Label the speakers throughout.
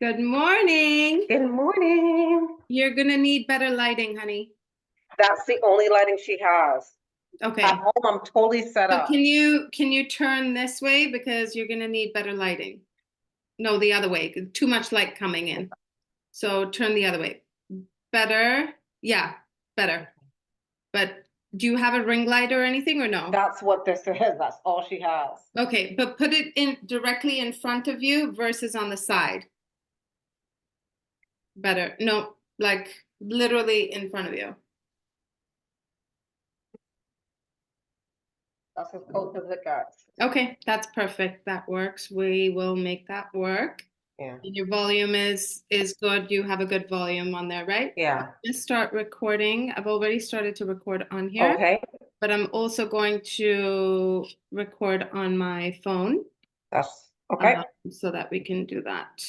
Speaker 1: Good morning.
Speaker 2: Good morning.
Speaker 1: You're gonna need better lighting, honey.
Speaker 2: That's the only lighting she has. At
Speaker 1: Okay.
Speaker 2: home, I'm totally set
Speaker 1: So
Speaker 2: up.
Speaker 1: can you turn this way because you're gonna need better lighting? No, the other way. Too much light coming in. So turn the other way. Better. Yeah, better. But do you have a ring light or anything or no?
Speaker 2: That's what this is. That's all she has.
Speaker 1: Okay, but put it in directly in front of you versus on the side. Better. No, like literally in front of you.
Speaker 2: That's as close as it gets.
Speaker 1: Okay, that's perfect. That works. We will make that work.
Speaker 2: Yeah.
Speaker 1: And your volume is good. You have a good volume on there, right?
Speaker 2: Yeah.
Speaker 1: Just start recording. I've already started to record on here,
Speaker 2: Okay.
Speaker 1: but I'm also going to record on my phone
Speaker 2: That's okay.
Speaker 1: so that we can do that.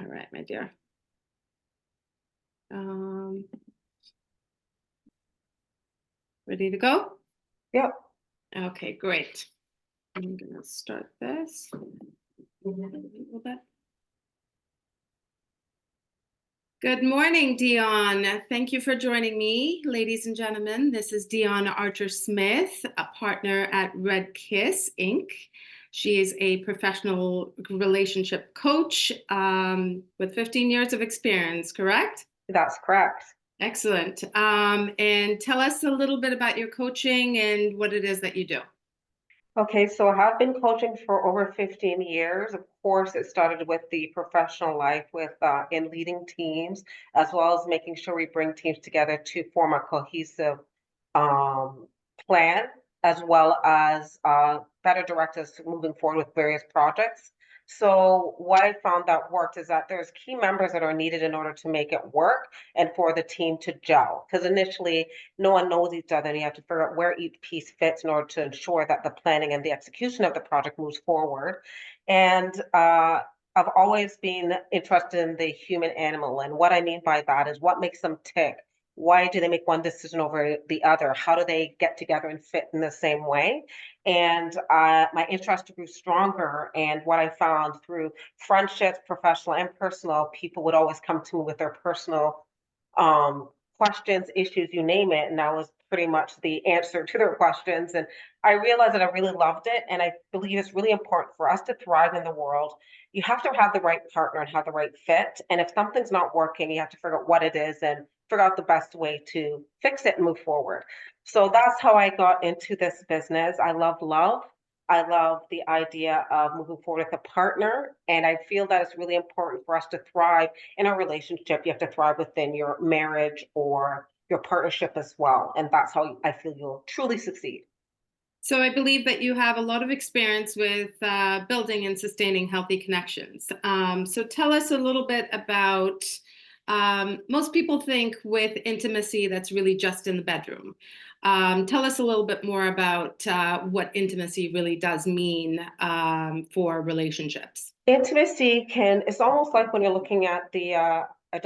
Speaker 1: All right, my dear. Ready to go?
Speaker 2: Yep.
Speaker 1: Okay, great. I'm gonna start this. A little bit. Good morning, Dion. Thank you for joining me, ladies and gentlemen. This is Dion Archer Smith, a partner at Red Kiss Inc. She is a professional relationship coach with 15 years of experience, correct?
Speaker 2: That's correct.
Speaker 1: Excellent. And tell us a little bit about your coaching and what it is that you do.
Speaker 2: Okay, so I have been coaching for over 15 years. Of course, it started with the professional life with in leading teams, as well as making sure we bring teams together to form a cohesive um, plan, as well as better direct us moving forward with various projects. So what I found that worked is that there's key members that are needed in order to make it work and for the team to gel. Because initially, no one knows each other, and you have to figure out where each piece fits in order to ensure that the planning and the execution of the project moves forward. And I've always been interested in the human animal. And what I mean by that is what makes them tick. Why do they make one decision over the other? How do they get together and fit in the same way? And my interest grew stronger. And what I found through friendships, professional and personal, people would always come to me with their personal questions, issues, you name it. And that was pretty much the answer to their questions. And I realized that I really loved it. And I believe it's really important for us to thrive in the world. You have to have the right partner and have the right fit. And if something's not working, you have to figure out what it is and figure out the best way to fix it and move forward. So that's how I got into this business. I love love. I love the idea of moving forward with a partner. And I feel that it's really important for us to thrive in a relationship. You have to thrive within your marriage or your partnership as well. And that's how I feel you'll truly succeed.
Speaker 1: So I believe that you have a lot of experience with building and sustaining healthy connections. So tell us a little bit about, most people think with intimacy that's really just in the bedroom. Tell us a little bit more about what intimacy really does mean for relationships.
Speaker 2: Intimacy it's almost like when you're looking at I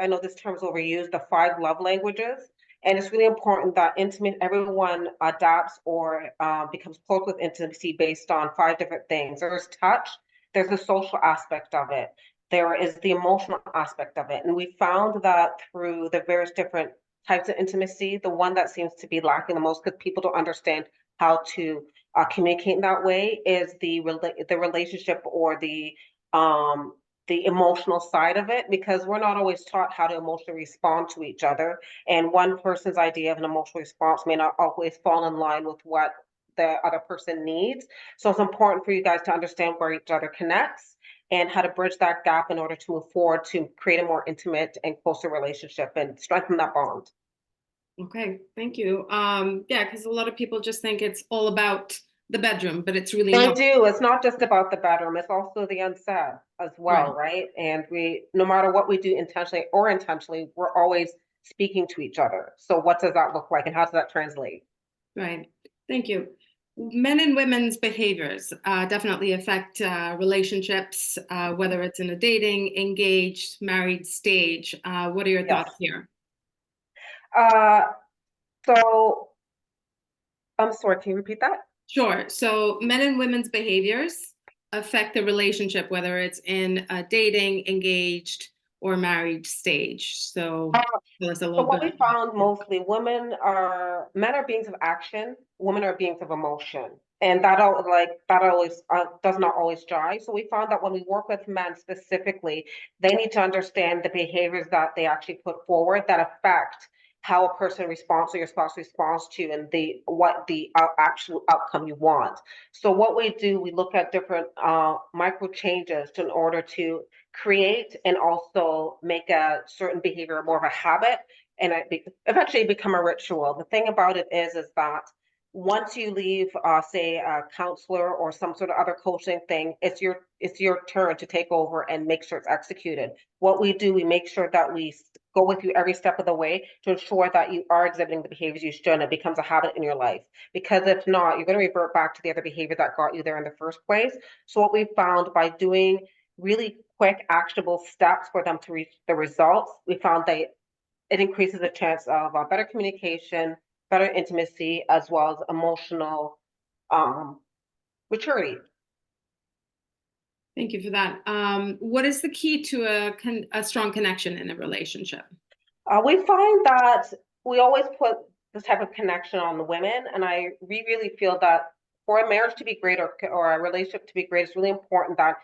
Speaker 2: know this term is overused, the five love languages. And it's really important that everyone adapts or becomes close with intimacy based on five different things. There's touch, there's the social aspect of it, there is the emotional aspect of it. And we found that through the various different types of intimacy, the one that seems to be lacking the most because people don't understand how to communicate in that way is the relationship or the emotional side of it, because we're not always taught how to emotionally respond to each other, and one person's idea of an emotional response may not always fall in line with what the other person needs. So it's important for you guys to understand where each other connects and how to bridge that gap in order to move forward to create a more intimate and closer relationship and strengthen that bond.
Speaker 1: Okay, thank you. Yeah, because a lot of people just think it's all about the bedroom, but it's really
Speaker 2: They
Speaker 1: not.
Speaker 2: do. It's not just about the bedroom, it's also the unsaid as
Speaker 1: Right.
Speaker 2: well, right? And no matter what we do intentionally or intentionally, we're always speaking to each other. So what does that look like and how does that translate?
Speaker 1: Right. Thank you. Men and women's behaviors definitely affect relationships, whether it's in a dating, engaged, married stage. What are your
Speaker 2: Yes.
Speaker 1: thoughts here?
Speaker 2: Uh, so I'm sorry, can you repeat that?
Speaker 1: Sure. So, men and women's behaviors affect the relationship, whether it's in a dating, engaged, or married stage? So tell us a
Speaker 2: So
Speaker 1: little
Speaker 2: what
Speaker 1: bit
Speaker 2: we
Speaker 1: about
Speaker 2: found
Speaker 1: that.
Speaker 2: mostly, men are beings of action, women are beings of emotion. And that always does not always jive. So we found that when we work with men specifically, they need to understand the behaviors that they actually put forward that affect how a person responds or your spouse responds to and the what the actual outcome you want. So what we do, we look at different micro changes in order to create and also make a certain behavior more of a habit and eventually become a ritual. The thing about it is that once you leave, say, a counselor or some sort of other coaching thing, it's your turn to take over and make sure it's executed. What we do, we make sure that we go with you every step of the way to ensure that you are exhibiting the behaviors you should, and it becomes a habit in your life. Because if not, you're going to revert back to the other behavior that got you there in the first place. So what we found by doing really quick, actionable steps for them to reach the results, we found that it increases the chance of better communication, better intimacy, as well as emotional um, maturity.
Speaker 1: Thank you for that. What is the key to a strong connection in a relationship?
Speaker 2: We find that we always put this type of connection on the women, and we really feel that for a marriage to be great or a relationship to be great, it's really important that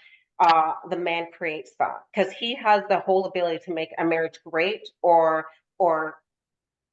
Speaker 2: the man creates that because he has the whole ability to make a marriage great or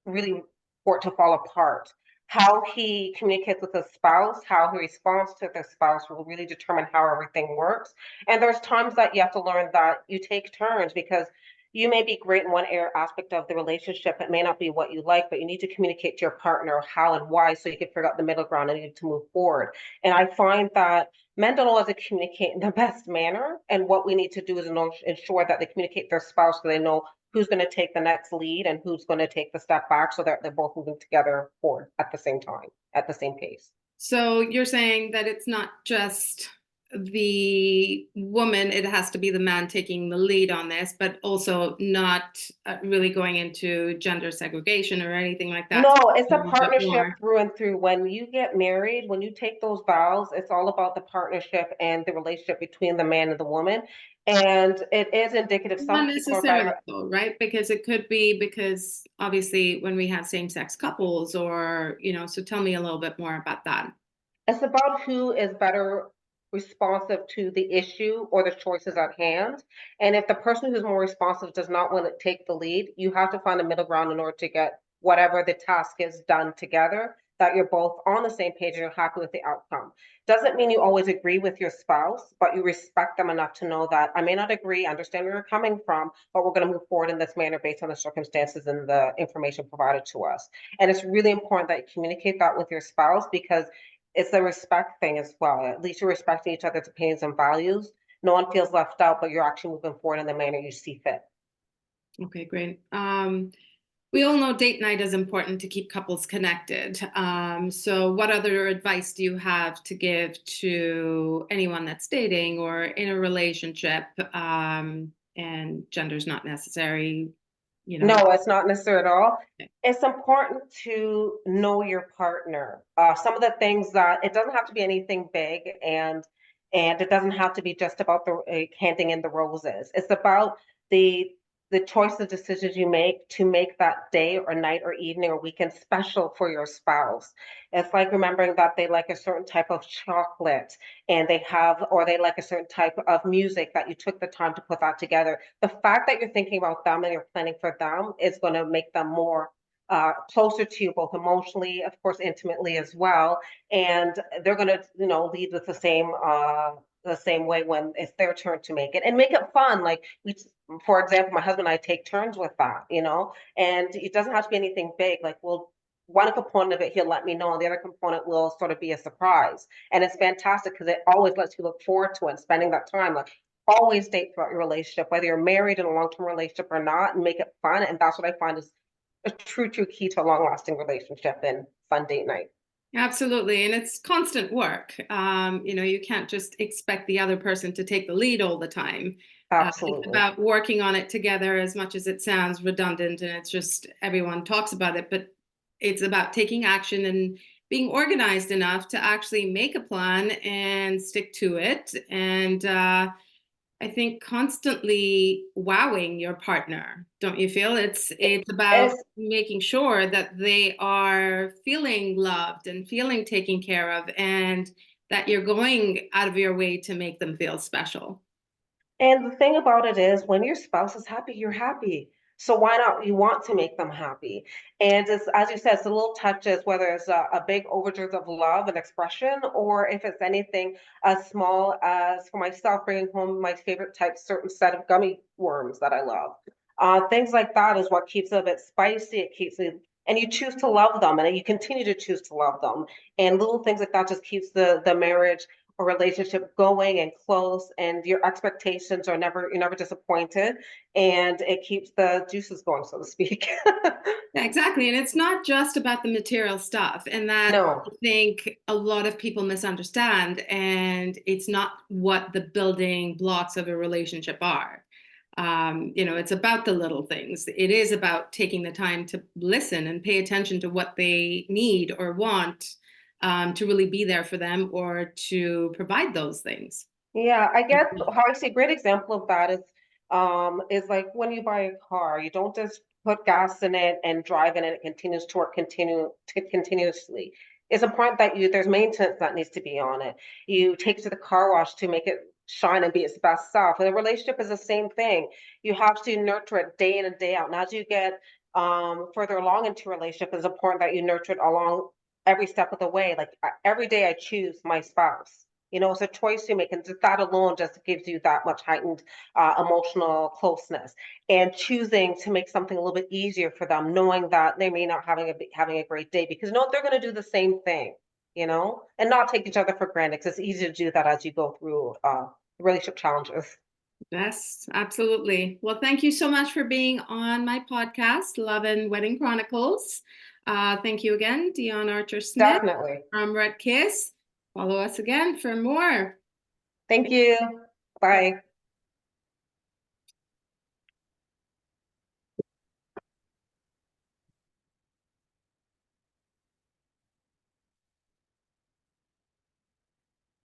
Speaker 2: really for it to fall apart. How he communicates with his spouse, how he responds to the spouse will really determine how everything works. And there's times that you have to learn that you take turns because you may be great in one aspect of the relationship. It may not be what you like, but you need to communicate to your partner how and why so you can figure out the middle ground and need to move forward. And I find that men don't always communicate in the best manner. And what we need to do is ensure that they communicate their spouse so they know who's going to take the next lead and who's going to take the step back so that they're both moving together forward at the same time, at the same pace.
Speaker 1: So you're saying that it's not just the woman, it has to be the man taking the lead on this, but also not really going into gender segregation or anything like that.
Speaker 2: No,
Speaker 1: So
Speaker 2: it's
Speaker 1: a
Speaker 2: a
Speaker 1: little bit
Speaker 2: partnership
Speaker 1: more.
Speaker 2: through and through. When you get married, when you take those vows, it's all about the partnership and the relationship between the man and the woman. And it is indicative.
Speaker 1: Not
Speaker 2: Some people are better.
Speaker 1: necessarily though, right? Because it could be because obviously when we have same-sex couples or, so tell me a little bit more about that.
Speaker 2: It's about who is better responsive to the issue or the choices at hand. And if the person who's more responsive does not want to take the lead, you have to find a middle ground in order to get whatever the task is done together, that you're both on the same page and you're happy with the outcome. Doesn't mean you always agree with your spouse, but you respect them enough to know that I may not agree, understand where you're coming from, but we're going to move forward in this manner based on the circumstances and the information provided to us. And it's really important that you communicate that with your spouse because it's a respect thing as well. At least you're respecting each other's opinions and values. No one feels left out, but you're actually moving forward in the manner you see fit.
Speaker 1: Okay, great. We all know date night is important to keep couples connected. So what other advice do you have to give to anyone that's dating or in a relationship, and gender's not necessary, you
Speaker 2: No,
Speaker 1: know?
Speaker 2: it's not necessary at all. It's important to know your partner. Some of the things that it doesn't have to be anything big, and it doesn't have to be just about the handing in the roses. It's about the the choices, decisions you make to make that day or night or evening or weekend special for your spouse. It's like remembering that they like a certain type of chocolate and they like a certain type of music that you took the time to put that together. The fact that you're thinking about them and you're planning for them is going to make them more closer to you, both emotionally, of course, intimately as well. And they're going to, lead with the same way when it's their turn to make it and make it fun. Like for example, my husband and I take turns with that, and it doesn't have to be anything big. Like one component of it he'll let me know, and the other component will sort of be a surprise. And it's fantastic because it always lets you look forward to it, spending that time. Like always date throughout your relationship, whether you're married in a long-term relationship or not, and make it fun. And that's what I find is a true key to a long-lasting relationship and fun date night.
Speaker 1: Absolutely. And it's constant work. You can't just expect the other person to take the lead all the time. It's
Speaker 2: Absolutely.
Speaker 1: about working on it together as much as it sounds redundant and it's just everyone talks about it, but it's about taking action being organized enough to actually make a plan and stick to it. And I think constantly wowing your partner, don't you feel? It's about
Speaker 2: It's
Speaker 1: making sure that they are feeling loved and feeling taken care of, and that you're going out of your way to make them feel special.
Speaker 2: And the thing about it is, when your spouse is happy, you're happy. So why not? You want to make them happy. And it's, as you said, it's the little touches, whether it's a big overtures of love and expression, or if it's anything as small as, for myself, bringing home my favorite type, certain set of gummy worms that I love. Things like that is what keeps it a bit spicy. It keeps it, and you choose to love them, and you continue to choose to love them. And little things like that just keeps the marriage or relationship going and close, and your expectations are never, you're never disappointed, and it keeps the juices going, so to speak.
Speaker 1: Yeah, exactly. And it's not just about the material stuff, and that I
Speaker 2: No.
Speaker 1: think a lot of people misunderstand. And it's not what the building blocks of a relationship are. It's about the little things. It is about taking the time to listen and pay attention to what they need or want, to really be there for them or to provide those things.
Speaker 2: Yeah, I guess how I see a great example of that is like when you buy a car, you don't just put gas in it and drive in it, it continues to work continuously. It's important that you there's maintenance that needs to be on it. You take it to the car wash to make it shine and be its best self. And a relationship is the same thing. You have to nurture it day in and day out. And as you get further along into a relationship, it's important that you nurture it along every step of the way. Like every day I choose my spouse. It's a choice you make, and just that alone just gives you that much heightened emotional closeness. And choosing to make something a little bit easier for them, knowing that they may not having a great day, because they're going to do the same thing, and not take each other for granted. Because it's easy to do that as you go through relationship challenges.
Speaker 1: Yes, absolutely. Well, thank you so much for being on my podcast, Love and Wedding Chronicles. Thank you again, Dion Archer Smith
Speaker 2: Definitely.
Speaker 1: from Red Kiss. Follow us again for more.
Speaker 2: Thank you. Bye.